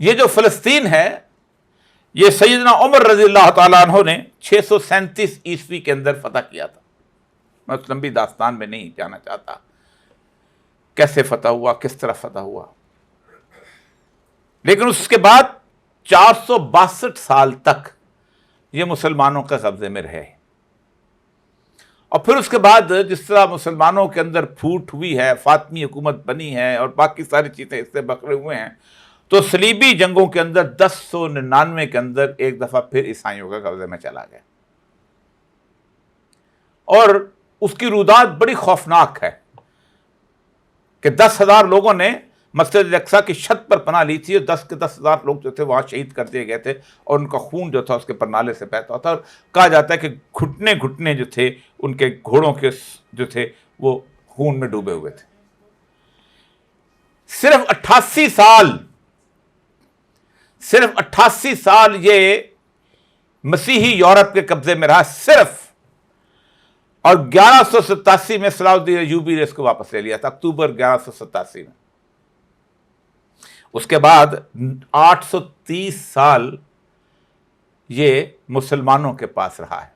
یہ جو فلسطین ہے یہ سیدنا عمر رضی اللہ تعالیٰ عنہ نے 637 عیسوی کے اندر فتح کیا تھا. میں اس لمبی داستان میں نہیں جانا چاہتا کیسے فتح ہوا، کس طرح فتح ہوا، لیکن اس کے بعد 462 سال تک یہ مسلمانوں کے قبضے میں رہے. اور پھر اس کے بعد جس طرح مسلمانوں کے اندر پھوٹ ہوئی ہے، فاطمی حکومت بنی ہے اور باقی ساری چیزیں اس سے بکھرے ہوئے ہیں، تو صلیبی جنگوں کے اندر 1099 کے اندر ایک دفعہ پھر عیسائیوں کے قبضے میں چلا گیا. اور اس کی رودات بڑی خوفناک ہے کہ 10,000 لوگوں نے مسجد اقصیٰ کی چھت پر پناہ لی تھی، اور 10 کے 10,000 لوگ جو تھے وہاں شہید کر دیے گئے تھے، اور ان کا خون جو تھا اس کے پر نالے سے بہتا تھا، اور کہا جاتا ہے کہ گھٹنے گھٹنے جو تھے ان کے گھوڑوں کے جو تھے وہ خون میں ڈوبے ہوئے تھے. صرف 88 سال یہ مسیحی یورپ کے قبضے میں رہا صرف، اور 1187 میں صلاح الدین ایوبی نے اس کو واپس لے لیا تھا، اکتوبر 1187 میں. اس کے بعد 830 سال یہ مسلمانوں کے پاس رہا ہے.